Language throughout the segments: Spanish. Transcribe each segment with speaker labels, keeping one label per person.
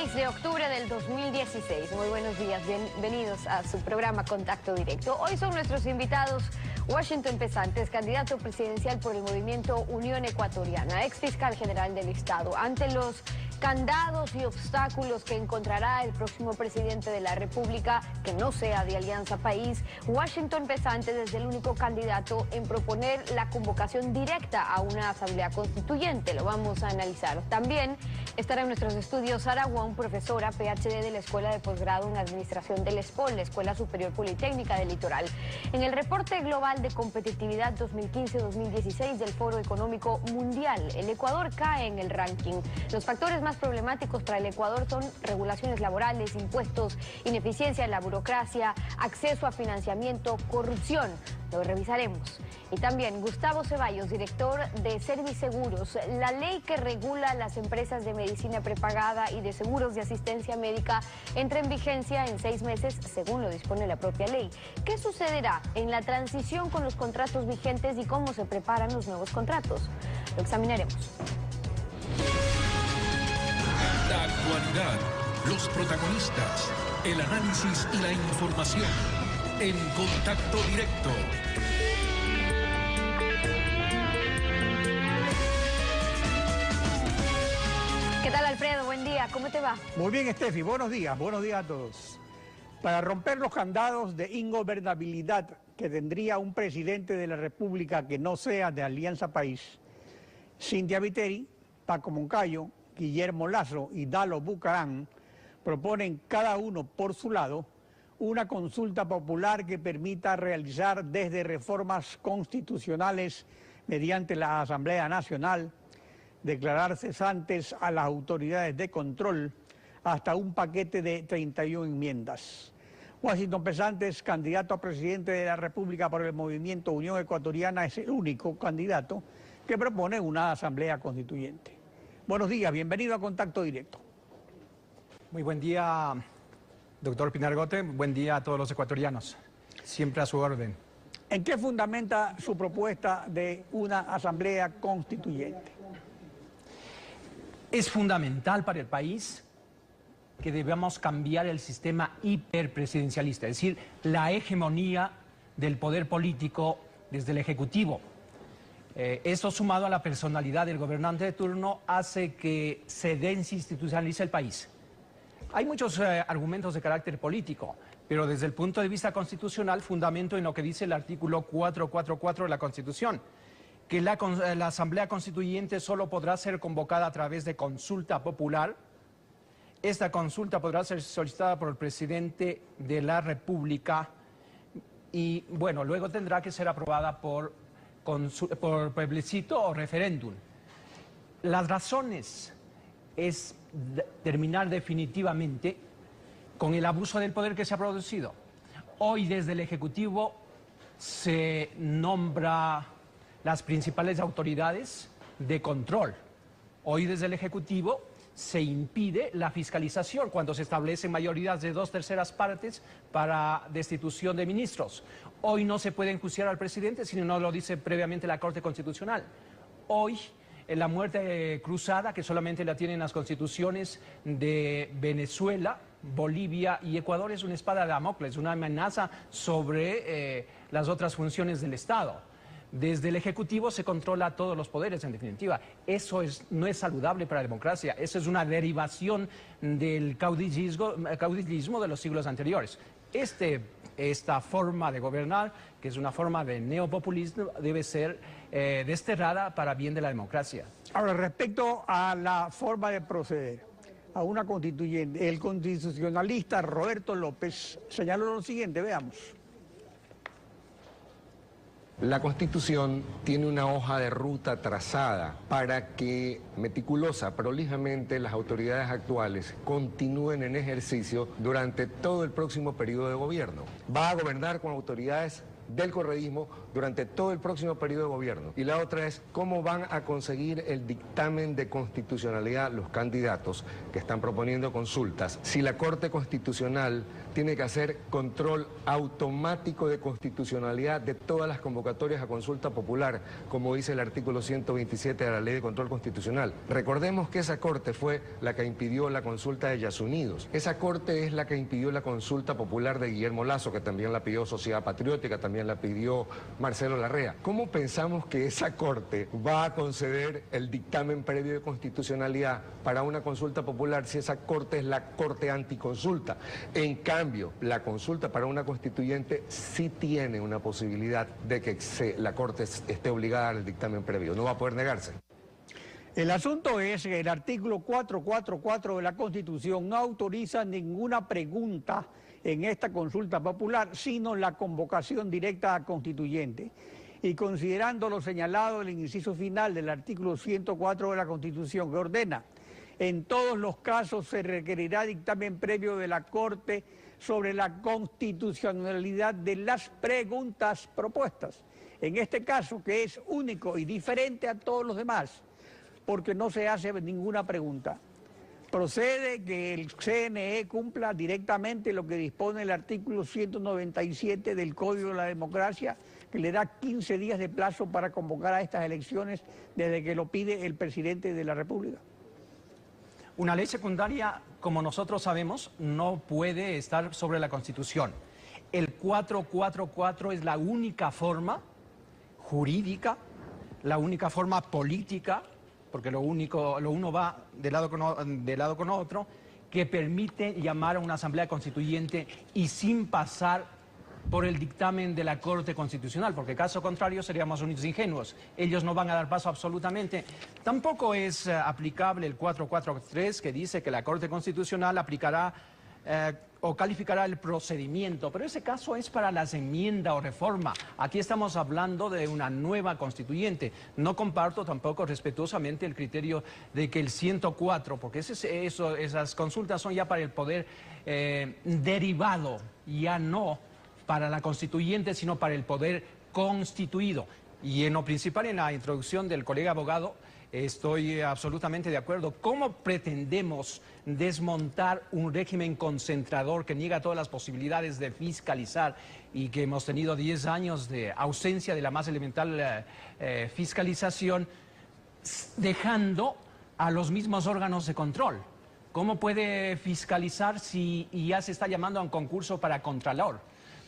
Speaker 1: 6 de octubre del 2016. Muy buenos días, bienvenidos a su programa Contacto Directo. Hoy son nuestros invitados Washington Pesantes, candidato presidencial por el movimiento Unión Ecuatoriana, ex fiscal general del Estado. Ante los candados y obstáculos que encontrará el próximo presidente de la República, que no sea de Alianza País, Washington Pesantes es el único candidato en proponer la convocación directa a una asamblea constituyente. Lo vamos a analizar. También estará en nuestros estudios Sara Wong, profesora PhD de la Escuela de Posgrado en Administración del ESPOL, la Escuela Superior Politécnica del Litoral. En el reporte global de competitividad 2015-2016 del Foro Económico Mundial, el Ecuador cae en el ranking. Los factores más problemáticos para el Ecuador son regulaciones laborales, impuestos, ineficiencia en la burocracia, acceso a financiamiento, corrupción. Lo revisaremos. Y también Gustavo Ceballos, director de Serviseguros. La ley que regula las empresas de medicina prepagada y de seguros de asistencia médica entra en vigencia en 6 meses, según lo dispone la propia ley. ¿Qué sucederá en la transición con los contratos vigentes y cómo se preparan los nuevos contratos? Lo examinaremos.
Speaker 2: La actualidad, los protagonistas, el análisis y la información en Contacto Directo.
Speaker 1: ¿Qué tal, Alfredo? Buen día, ¿cómo te va?
Speaker 3: Muy bien, Estefi, buenos días a todos. Para romper los candados de ingobernabilidad que tendría un presidente de la República que no sea de Alianza País, Cintia Viteri, Paco Moncayo, Guillermo Lazo y Dalo Bucarán proponen cada uno por su lado una consulta popular que permita realizar desde reformas constitucionales mediante la Asamblea Nacional, declarar cesantes a las autoridades de control, hasta un paquete de 31 enmiendas. Washington Pesantes, candidato a presidente de la República por el movimiento Unión Ecuatoriana, es el único candidato que propone una asamblea constituyente. Buenos días, bienvenido a Contacto Directo.
Speaker 4: Muy buen día, doctor Pinar Gote, buen día a todos los ecuatorianos, siempre a su orden.
Speaker 3: ¿En qué fundamenta su propuesta de una asamblea constituyente?
Speaker 4: Es fundamental para el país que debamos cambiar el sistema hiperpresidencialista, es decir, la hegemonía del poder político desde el Ejecutivo. Esto sumado a la personalidad del gobernante de turno hace que se desinstitucionalice el país. Hay muchos argumentos de carácter político, pero desde el punto de vista constitucional fundamento en lo que dice el artículo 444 de la Constitución, que la Asamblea Constituyente solo podrá ser convocada a través de consulta popular. Esta consulta podrá ser solicitada por el presidente de la República y, bueno, luego tendrá que ser aprobada por plebiscito o referéndum. Las razones es terminar definitivamente con el abuso del poder que se ha producido. Hoy desde el Ejecutivo se nombra las principales autoridades de control. Hoy desde el Ejecutivo se impide la fiscalización cuando se establecen mayorías de 2/3 partes para destitución de ministros. Hoy no se puede enjuiciar al presidente si no lo dice previamente la Corte Constitucional. Hoy en la muerte cruzada, que solamente la tienen las constituciones de Venezuela, Bolivia y Ecuador, es una espada de Damocles, una amenaza sobre las otras funciones del Estado. Desde el Ejecutivo se controla todos los poderes, en definitiva. Eso no es saludable para la democracia. Eso es una derivación del caudillismo de los siglos anteriores. Esta forma de gobernar, que es una forma de neopopulismo, debe ser desterrada para bien de la democracia.
Speaker 3: Ahora, respecto a la forma de proceder a una constituyente, el constitucionalista Roberto López señaló lo siguiente, veamos.
Speaker 5: La Constitución tiene una hoja de ruta trazada para que meticulosa, prolijamente, las autoridades actuales continúen en ejercicio durante todo el próximo periodo de gobierno. Va a gobernar con autoridades del correísmo durante todo el próximo periodo de gobierno. Y la otra es cómo van a conseguir el dictamen de constitucionalidad los candidatos que están proponiendo consultas, si la Corte Constitucional tiene que hacer control automático de constitucionalidad de todas las convocatorias a consulta popular, como dice el artículo 127 de la Ley de Control Constitucional. Recordemos que esa Corte fue la que impidió la consulta de Yasunidos. Esa Corte es la que impidió la consulta popular de Guillermo Lasso, que también la pidió Sociedad Patriótica, también la pidió Marcelo Larrea. ¿Cómo pensamos que esa Corte va a conceder el dictamen previo de constitucionalidad para una consulta popular si esa Corte es la Corte anticonsulta? En cambio, la consulta para una constituyente sí tiene una posibilidad de que la Corte esté obligada al dictamen previo, no va a poder negarse.
Speaker 3: El asunto es que el artículo 444 de la Constitución no autoriza ninguna pregunta en esta consulta popular, sino la convocación directa a constituyente. Y considerando lo señalado en el inciso final del artículo 104 de la Constitución, que ordena: en todos los casos se requerirá dictamen previo de la Corte sobre la constitucionalidad de las preguntas propuestas. En este caso, que es único y diferente a todos los demás, porque no se hace ninguna pregunta. Procede que el CNE cumpla directamente lo que dispone el artículo 197 del Código de la Democracia, que le da 15 días de plazo para convocar a estas elecciones desde que lo pide el presidente de la República.
Speaker 4: Una ley secundaria, como nosotros sabemos, no puede estar sobre la Constitución. El 444 es la única forma jurídica, la única forma política, porque lo uno va de lado con otro, que permite llamar a una asamblea constituyente y sin pasar por el dictamen de la Corte Constitucional, porque caso contrario seríamos unos ingenuos. Ellos no van a dar paso absolutamente. Tampoco es aplicable el 443, que dice que la Corte Constitucional aplicará o calificará el procedimiento, pero ese caso es para las enmiendas o reforma. Aquí estamos hablando de una nueva constituyente. No comparto tampoco respetuosamente el criterio de que el 104, porque esas consultas son ya para el poder derivado, ya no para la constituyente, sino para el poder constituido. Y en lo principal, en la introducción del colega abogado, estoy absolutamente de acuerdo. ¿Cómo pretendemos desmontar un régimen concentrador que niega todas las posibilidades de fiscalizar y que hemos tenido 10 años de ausencia de la más elemental fiscalización, dejando a los mismos órganos de control? ¿Cómo puede fiscalizar si ya se está llamando a un concurso para contralor,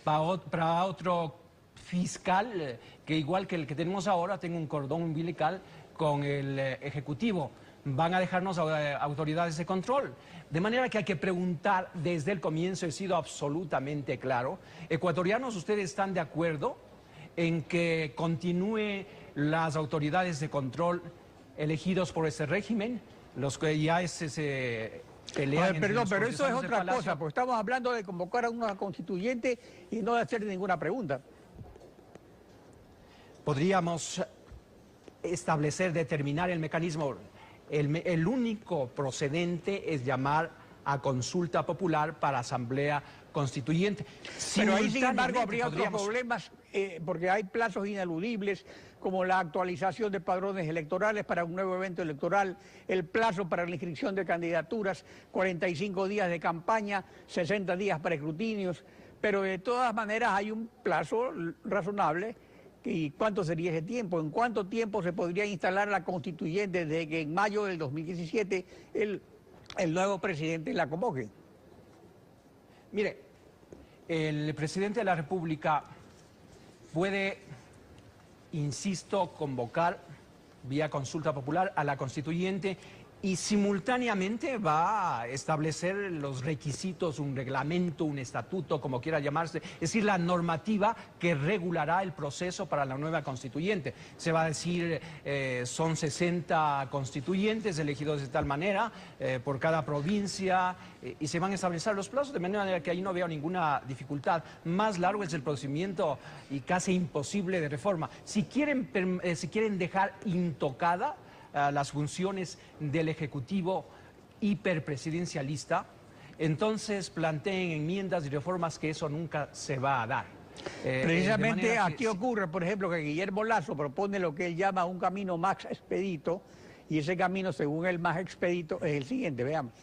Speaker 4: para otro fiscal que igual que el que tenemos ahora tenga un cordón umbilical con el Ejecutivo? Van a dejarnos autoridades de control. De manera que hay que preguntar desde el comienzo. He sido absolutamente claro. Ecuatorianos, ¿ustedes están de acuerdo en que continúe las autoridades de control elegidos por ese régimen? Los que ya se pelean.
Speaker 3: Perdón, pero eso es otra cosa, porque estamos hablando de convocar a una constituyente y no de hacer ninguna pregunta.
Speaker 4: Podríamos establecer, determinar el mecanismo. El único procedente es llamar a consulta popular para asamblea constituyente.
Speaker 3: Pero ahí, sin embargo, habría otros problemas, porque hay plazos ineludibles, como la actualización de padrones electorales para un nuevo evento electoral, el plazo para la inscripción de candidaturas, 45 días de campaña, 60 días para escrutinios, pero de todas maneras hay un plazo razonable. ¿Y cuánto sería ese tiempo? ¿En cuánto tiempo se podría instalar la constituyente desde que en mayo del 2017 el nuevo presidente la convoque?
Speaker 4: Mire, el presidente de la República puede, insisto, convocar vía consulta popular a la constituyente y simultáneamente va a establecer los requisitos, un reglamento, un estatuto, como quiera llamarse, es decir, la normativa que regulará el proceso para la nueva constituyente. Se va a decir, son 60 constituyentes elegidos de tal manera por cada provincia y se van a establecer los plazos, de manera que ahí no veo ninguna dificultad. Más largo es el procedimiento y casi imposible de reforma. Si quieren dejar intocada las funciones del Ejecutivo hiperpresidencialista, entonces planteen enmiendas y reformas, que eso nunca se va a dar.
Speaker 3: Precisamente aquí ocurre, por ejemplo, que Guillermo Lasso propone lo que él llama un camino más expedito, y ese camino, según él, más expedito es el siguiente, veamos.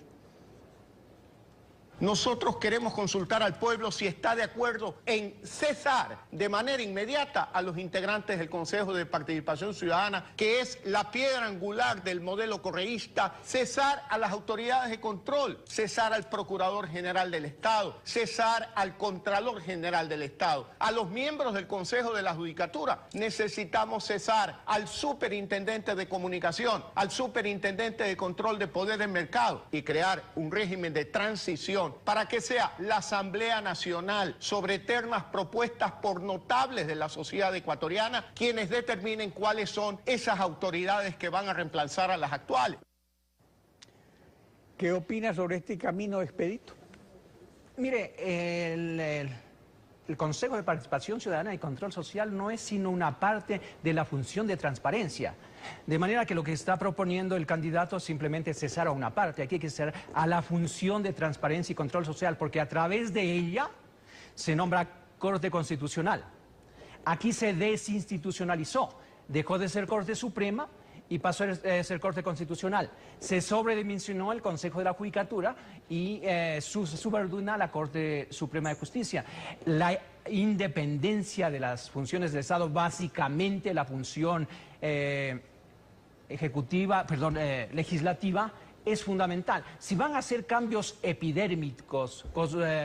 Speaker 6: Nosotros queremos consultar al pueblo si está de acuerdo en cesar de manera inmediata a los integrantes del Consejo de Participación Ciudadana, que es la piedra angular del modelo correísta, cesar a las autoridades de control, cesar al Procurador General del Estado, cesar al Contralor General del Estado, a los miembros del Consejo de la Judicatura. Necesitamos cesar al Superintendente de Comunicación, al Superintendente de Control de Poder del Mercado y crear un régimen de transición para que sea la Asamblea Nacional, sobre temas propuestas por notables de la sociedad ecuatoriana, quienes determinen cuáles son esas autoridades que van a reemplazar a las actuales.
Speaker 3: ¿Qué opina sobre este camino expedito?
Speaker 4: Mire, el Consejo de Participación Ciudadana y Control Social no es sino una parte de la función de transparencia. De manera que lo que está proponiendo el candidato simplemente es cesar a una parte. Aquí hay que cesar a la función de transparencia y control social, porque a través de ella se nombra Corte Constitucional. Aquí se desinstitucionalizó, dejó de ser Corte Suprema y pasó a ser Corte Constitucional. Se sobredimensionó el Consejo de la Judicatura y subordina a la Corte Suprema de Justicia. La independencia de las funciones del Estado, básicamente la función legislativa, es fundamental. Si van a hacer cambios epidérmicos,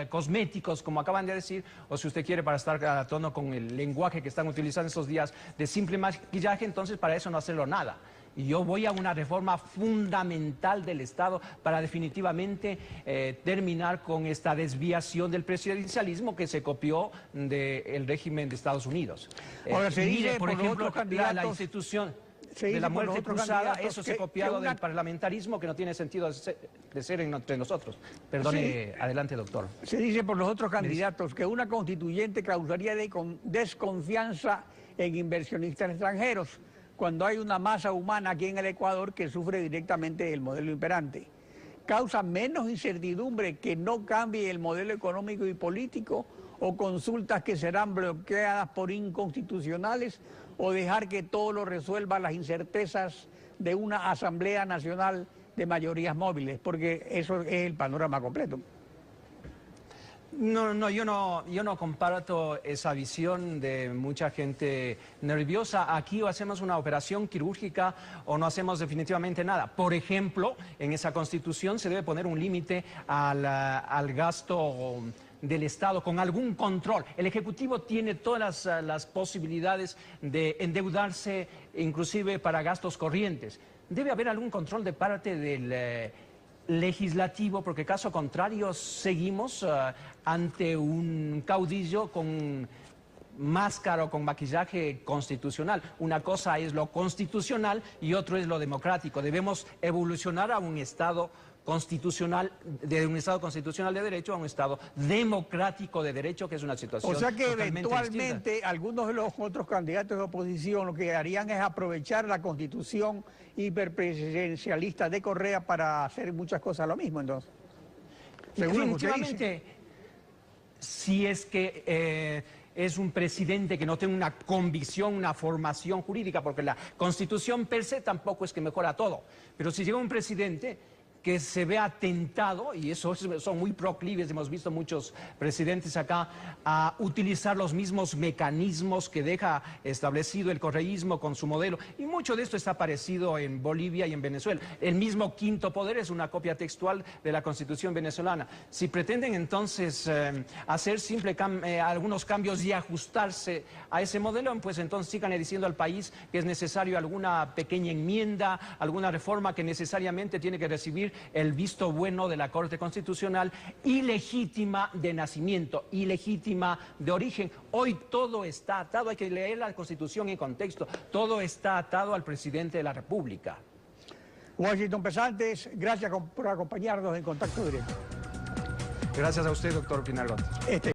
Speaker 4: cosméticos, como acaban de decir, o si usted quiere, para estar a tono con el lenguaje que están utilizando estos días, de simple maquillaje, entonces para eso no hacerlo nada. Y yo voy a una reforma fundamental del Estado para definitivamente terminar con esta desviación del presidencialismo que se copió del régimen de Estados Unidos.
Speaker 3: Ahora, se dice,
Speaker 4: por ejemplo, la institución de la muerte cruzada, eso se ha copiado del parlamentarismo, que no tiene sentido de ser entre nosotros. Perdone, adelante, doctor.
Speaker 3: Se dice por los otros candidatos que una constituyente causaría desconfianza en inversionistas extranjeros, cuando hay una masa humana aquí en el Ecuador que sufre directamente del modelo imperante. Causa menos incertidumbre que no cambie el modelo económico y político, o consultas que serán bloqueadas por inconstitucionales, o dejar que todo lo resuelva las incertezas de una Asamblea Nacional de mayorías móviles, porque eso es el panorama completo.
Speaker 4: No, yo no comparto esa visión de mucha gente nerviosa. Aquí o hacemos una operación quirúrgica o no hacemos definitivamente nada. Por ejemplo, en esa Constitución se debe poner un límite al gasto del Estado con algún control. El Ejecutivo tiene todas las posibilidades de endeudarse, inclusive para gastos corrientes. Debe haber algún control de parte del legislativo, porque caso contrario seguimos ante un caudillo con máscara o con maquillaje constitucional. Una cosa es lo constitucional y otro es lo democrático. Debemos evolucionar a un Estado constitucional, de un Estado constitucional de derecho a un Estado democrático de derecho, que es una situación.
Speaker 3: O sea que eventualmente
Speaker 4: distinta.
Speaker 3: Algunos de los otros candidatos de oposición lo que harían es aprovechar la constitución hiperpresidencialista de Correa para hacer muchas cosas lo mismo, entonces.
Speaker 4: Definitivamente, si es que es un presidente que no tiene una convicción, una formación jurídica, porque la Constitución per se tampoco es que mejora todo, pero si llega un presidente que se vea tentado, y eso son muy proclives, hemos visto muchos presidentes acá, a utilizar los mismos mecanismos que deja establecido el correísmo con su modelo, y mucho de esto está parecido en Bolivia y en Venezuela. El mismo quinto poder es una copia textual de la Constitución venezolana. Si pretenden entonces hacer algunos cambios y ajustarse a ese modelo, pues entonces sigan diciendo al país que es necesario alguna pequeña enmienda, alguna reforma que necesariamente tiene que recibir el visto bueno de la Corte Constitucional, ilegítima de nacimiento, ilegítima de origen. Hoy todo está atado, hay que leer la Constitución en contexto, todo está atado al presidente de la República.
Speaker 3: Washington Pesantes, gracias por acompañarnos en Contacto Directo.
Speaker 4: Gracias a usted, doctor Pinargot.